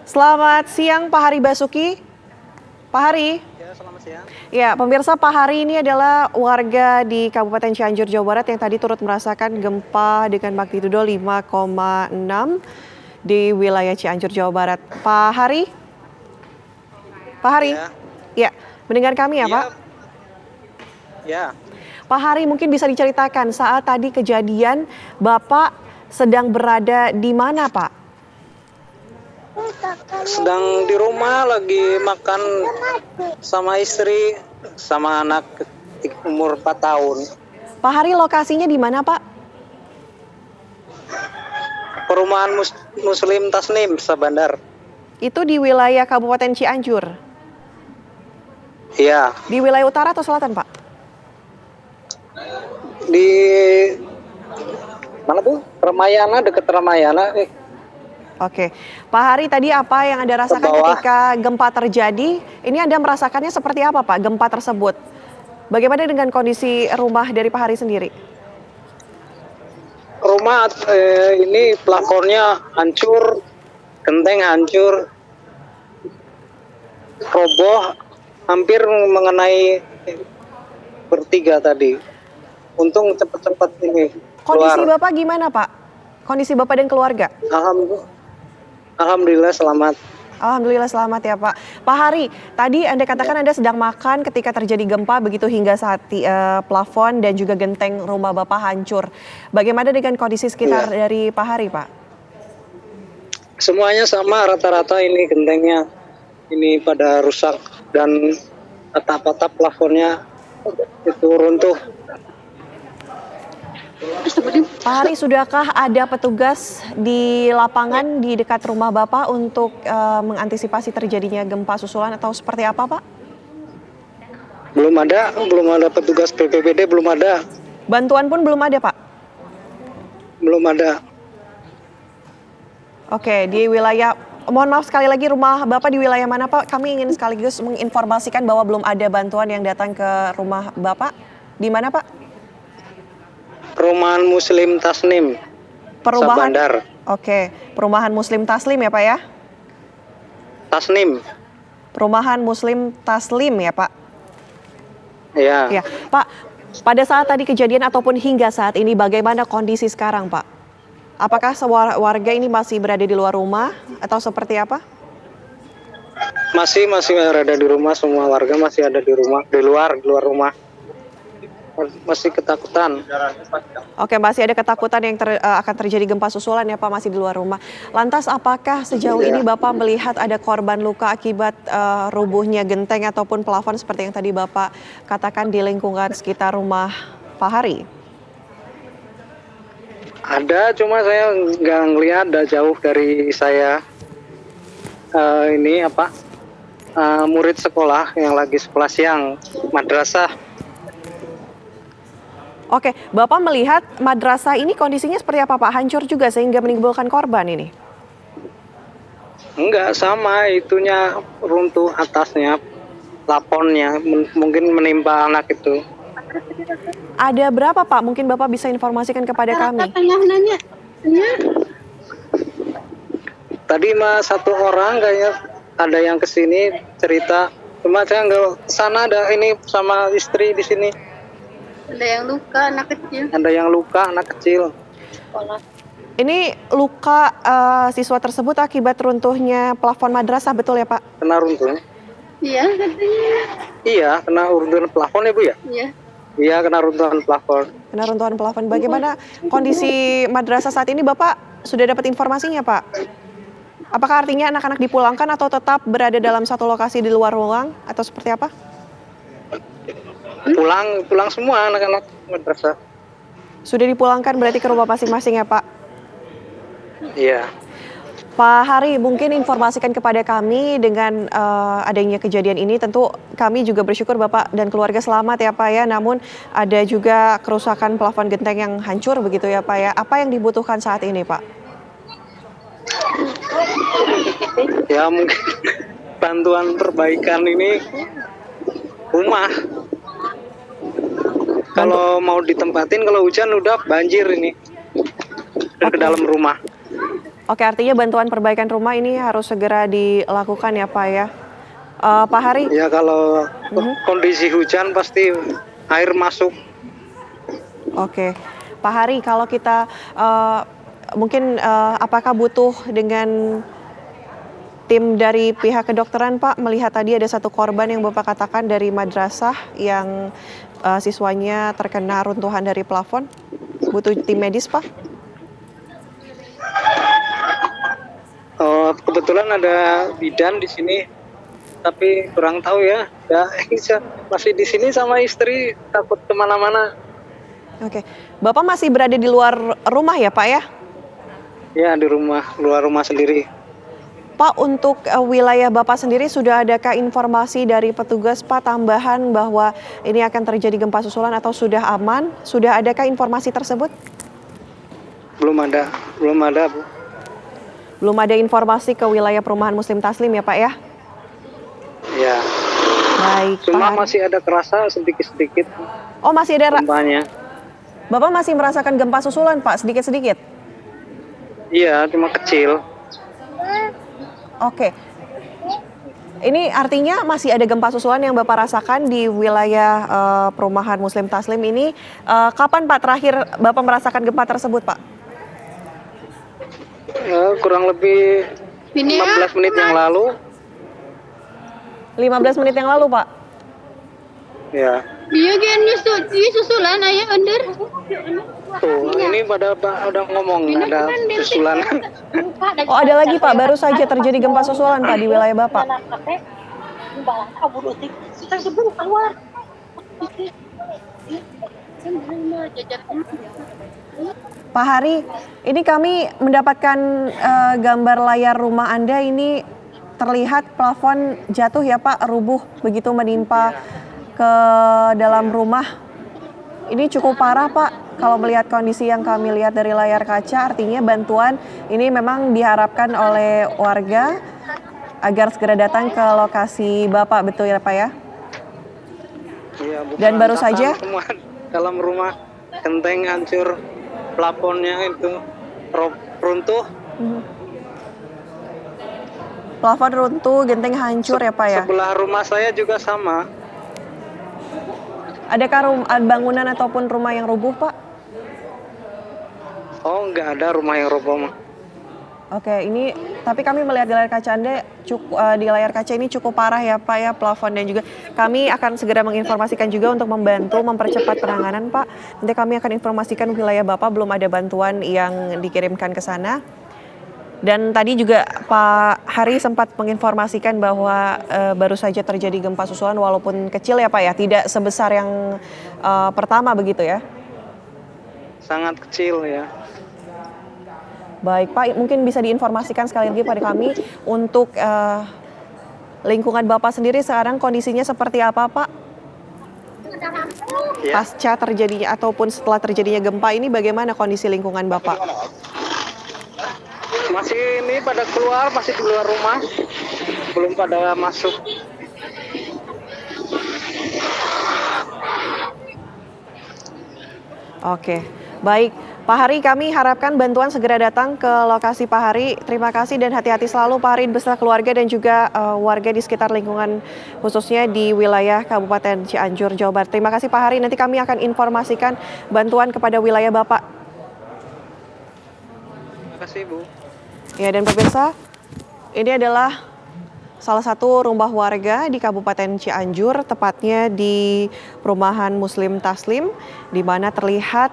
Selamat siang Pak Hari Basuki. Pak Hari. Ya, selamat siang. Ya, pemirsa, Pak Hari ini adalah warga di Kabupaten Cianjur, Jawa Barat yang tadi turut merasakan gempa dengan magnitudo 5,6 di wilayah Cianjur, Jawa Barat. Pak Hari? Pak Hari? Ya, Ya, mendengar kami ya, ya, Pak? ya. Pak Hari, mungkin bisa diceritakan saat tadi kejadian Bapak sedang berada di mana, Pak? Sedang di rumah lagi makan sama istri sama anak umur 4 tahun. Pak Hari, lokasinya di mana, Pak? Perumahan Muslim Tasnim, Sabandar. Itu di wilayah Kabupaten Cianjur. Iya, Di wilayah utara atau selatan, Pak? di mana tuh? Ramayana, dekat Ramayana. Oke, Pak Hari, tadi apa yang Anda rasakan Ke bawah. ketika gempa terjadi? Ini Anda merasakannya seperti apa, Pak, gempa tersebut? Bagaimana dengan kondisi rumah dari Pak Hari sendiri? Rumah ini plafonnya hancur, genteng hancur, roboh, hampir mengenai bertiga tadi. Untung cepat-cepat ini Kondisi keluar. Bapak gimana, Pak? Kondisi Bapak dan keluarga? Alhamdulillah selamat. Alhamdulillah selamat ya, Pak. Pak Hari, tadi Anda katakan Anda sedang makan ketika terjadi gempa begitu hingga saat plafon dan juga genteng rumah Bapak hancur. Bagaimana dengan kondisi sekitar dari Pak Hari, Pak? Semuanya sama, rata-rata ini gentengnya ini pada rusak dan atap-atap plafonnya itu runtuh. Pak Hari, sudahkah ada petugas di lapangan di dekat rumah Bapak untuk mengantisipasi terjadinya gempa susulan atau seperti apa, Pak? Belum ada petugas BPBD, belum ada. Bantuan pun belum ada, Pak? Belum ada. Oke, di wilayah, mohon maaf sekali lagi, rumah Bapak di wilayah mana, Pak? Kami ingin sekaligus menginformasikan bahwa belum ada bantuan yang datang ke rumah Bapak. Di mana, Pak? Perumahan Muslim Tasnim, Sabandar. Oke, perumahan Muslim Taslim ya, Pak ya? Tasnim. Perumahan Muslim Taslim ya, Pak? Ya. Ya, Pak, pada saat tadi kejadian ataupun hingga saat ini bagaimana kondisi sekarang, Pak? Apakah warga ini masih berada di luar rumah atau seperti apa? Masih ada di rumah, semua warga masih ada di rumah, di luar rumah. Masih ketakutan. Oke, masih ada ketakutan yang akan terjadi gempa susulan ya, Pak, masih di luar rumah. Lantas apakah sejauh ini Bapak melihat ada korban luka akibat rubuhnya genteng ataupun plafon seperti yang tadi Bapak katakan di lingkungan sekitar rumah Pak Hari? Ada, cuma saya nggak ngelihat, ada jauh dari saya. Murid sekolah yang lagi sekolah siang, madrasah. Oke, Bapak melihat madrasah ini kondisinya seperti apa, Pak? Hancur juga sehingga menimbulkan korban ini? Enggak, sama, itunya runtuh atasnya, plafonnya mungkin menimpa anak itu. Ada berapa, Pak? Mungkin Bapak bisa informasikan kepada kami. Tadi satu orang kayaknya ada yang kesini cerita, cuma saya nggak kesana, ada ini sama istri di sini. Ada yang luka, anak kecil. Ada yang luka, anak kecil. Sekolah. Ini luka siswa tersebut akibat runtuhnya plafon madrasah, betul ya, Pak? Kena runtuh? Iya, katanya. Iya, kena runtuhan plafon ya, Bu ya? Iya. Iya, kena runtuhan plafon. Kena runtuhan plafon. Bagaimana kondisi madrasah saat ini, Bapak sudah dapat informasinya, Pak? Apakah artinya anak-anak dipulangkan atau tetap berada dalam satu lokasi di luar ruang atau seperti apa? Pulang semua anak-anak madrasah. Sudah dipulangkan berarti ke rumah masing-masing ya, Pak? Iya. Pak Hari, mungkin informasikan kepada kami dengan adanya kejadian ini. Tentu kami juga bersyukur Bapak dan keluarga selamat ya, Pak ya. Namun ada juga kerusakan plafon genteng yang hancur begitu ya, Pak ya. Apa yang dibutuhkan saat ini, Pak? Ya, mungkin bantuan perbaikan ini rumah. Kalau mau ditempatin, kalau hujan udah banjir ini ke dalam rumah. Oke, artinya bantuan perbaikan rumah ini harus segera dilakukan ya Pak ya. Pak Hari, Ya kalau kondisi hujan pasti air masuk. oke. Pak Hari, kalau kita mungkin apakah butuh dengan tim dari pihak kedokteran Pak, melihat tadi ada satu korban yang Bapak katakan dari madrasah yang siswanya terkena runtuhan dari plafon? Butuh tim medis Pak? Oh, kebetulan ada bidan di sini, tapi kurang tahu ya. Ya, masih di sini sama istri, takut kemana-mana. Oke. Bapak masih berada di luar rumah ya Pak ya? Ya, di rumah, luar rumah sendiri. Pak, untuk wilayah Bapak sendiri sudah adakah informasi dari petugas Pak tambahan bahwa ini akan terjadi gempa susulan atau sudah aman? Sudah adakah informasi tersebut? Belum ada, Bu. Belum ada informasi ke wilayah perumahan Muslim Taslim ya Pak ya? Ya, Baik, cuma Pak. masih ada kerasa sedikit-sedikit Oh, masih ada. gempanya. Bapak masih merasakan gempa susulan Pak, sedikit-sedikit? Iya, cuma kecil. Oke. Ini artinya masih ada gempa susulan yang Bapak rasakan di wilayah perumahan Muslim Taslim ini. Kapan Pak terakhir Bapak merasakan gempa tersebut Pak? Kurang lebih Ini 15 menit yang lalu. 15 menit yang lalu Pak? Ya, dia kan susulan ayah under. tuh ini pada udah ngomong ada susulan. Oh, ada lagi Pak, baru saja terjadi gempa susulan Pak di wilayah Bapak. Pak Hari, ini kami mendapatkan gambar layar rumah Anda ini terlihat plafon jatuh ya Pak, rubuh begitu menimpa ke dalam rumah. Ini cukup parah Pak, kalau melihat kondisi yang kami lihat dari layar kaca, artinya bantuan ini memang diharapkan oleh warga agar segera datang ke lokasi Bapak, betul ya Pak ya? Iya, Bu. Dan baru saja Semua dalam rumah, genteng hancur, plafonnya itu runtuh. plafon runtuh, genteng hancur ya Pak ya? Sebelah rumah saya juga sama. Adakah bangunan ataupun rumah yang rubuh Pak? Oh, nggak ada rumah yang roboh, mah. Oke, ini tapi kami melihat di layar kaca Anda di layar kaca ini cukup parah ya Pak ya, plafon, dan juga kami akan segera menginformasikan juga untuk membantu mempercepat penanganan Pak. Nanti kami akan informasikan wilayah Bapak belum ada bantuan yang dikirimkan ke sana. Dan tadi juga Pak Hari sempat menginformasikan bahwa baru saja terjadi gempa susulan walaupun kecil ya Pak ya, tidak sebesar yang pertama begitu ya? Sangat kecil ya. Baik Pak, mungkin bisa diinformasikan sekali lagi pada kami untuk lingkungan Bapak sendiri sekarang kondisinya seperti apa Pak? Ya. Pasca terjadinya ataupun setelah terjadinya gempa ini bagaimana kondisi lingkungan Bapak? Masih ini pada keluar, masih di luar rumah, belum pada masuk. Oke, baik. Pak Hari, kami harapkan bantuan segera datang ke lokasi Pak Hari. Terima kasih dan hati-hati selalu Pak Hari beserta keluarga dan juga warga di sekitar lingkungan khususnya di wilayah Kabupaten Cianjur, Jawa Barat. Terima kasih Pak Hari, nanti kami akan informasikan bantuan kepada wilayah Bapak. Terima kasih, Bu. Ya, dan pemirsa, ini adalah salah satu rumah warga di Kabupaten Cianjur, tepatnya di perumahan Muslim Taslim, di mana terlihat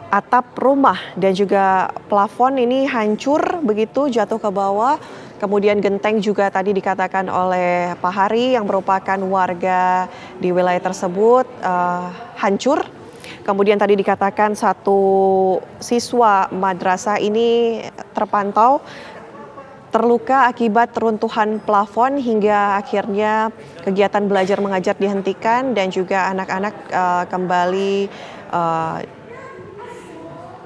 atap rumah dan juga plafon ini hancur begitu, jatuh ke bawah. Kemudian genteng juga tadi dikatakan oleh Pak Hari yang merupakan warga di wilayah tersebut hancur. Kemudian tadi dikatakan satu siswa madrasah ini terpantau terluka akibat runtuhan plafon hingga akhirnya kegiatan belajar mengajar dihentikan dan juga anak-anak kembali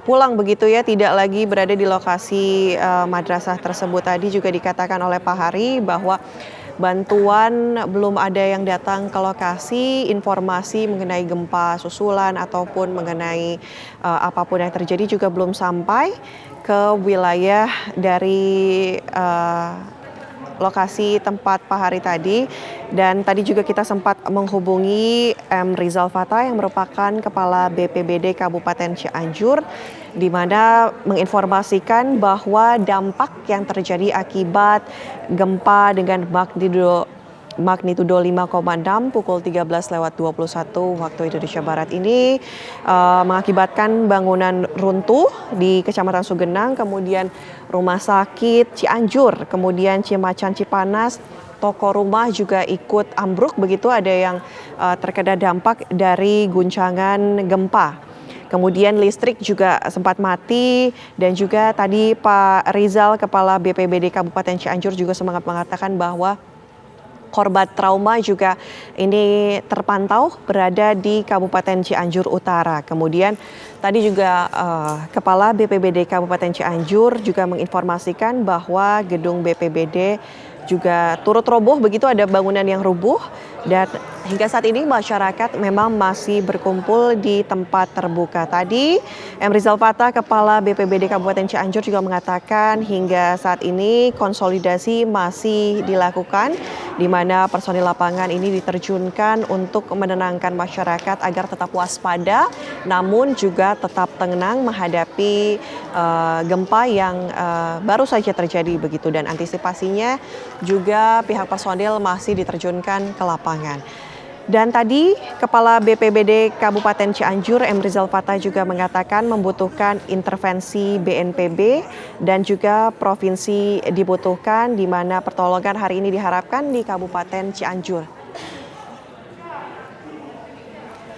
pulang begitu ya, tidak lagi berada di lokasi madrasah tersebut. Tadi juga dikatakan oleh Pak Hari bahwa bantuan belum ada yang datang ke lokasi, informasi mengenai gempa susulan ataupun mengenai apapun yang terjadi juga belum sampai ke wilayah dari lokasi tempat Pak Hari tadi, dan tadi juga kita sempat menghubungi M. Rizal Fathah yang merupakan Kepala BPBD Kabupaten Cianjur, di mana menginformasikan bahwa dampak yang terjadi akibat gempa dengan magnitudo 5,6 pukul 13:21 waktu Indonesia Barat ini mengakibatkan bangunan runtuh di Kecamatan Sugenang, kemudian rumah sakit Cianjur, kemudian Cimacan Cipanas, toko rumah juga ikut ambruk begitu, ada yang terkena dampak dari guncangan gempa. Kemudian listrik juga sempat mati, dan juga tadi Pak Rizal, Kepala BPBD Kabupaten Cianjur juga sempat mengatakan bahwa korban trauma juga ini terpantau berada di Kabupaten Cianjur Utara. Kemudian tadi juga Kepala BPBD Kabupaten Cianjur juga menginformasikan bahwa gedung BPBD juga turut roboh begitu, ada bangunan yang rubuh, dan hingga saat ini masyarakat memang masih berkumpul di tempat terbuka. Tadi M. Rizal Fathah, Kepala BPBD Kabupaten Cianjur juga mengatakan hingga saat ini konsolidasi masih dilakukan, di mana personil lapangan ini diterjunkan untuk menenangkan masyarakat agar tetap waspada, namun juga tetap tenang menghadapi gempa yang baru saja terjadi begitu, dan antisipasinya juga pihak personil masih diterjunkan ke lapangan. Dan tadi Kepala BPBD Kabupaten Cianjur M. Rizal Fathah juga mengatakan membutuhkan intervensi BNPB dan juga provinsi dibutuhkan, di mana pertolongan hari ini diharapkan di Kabupaten Cianjur.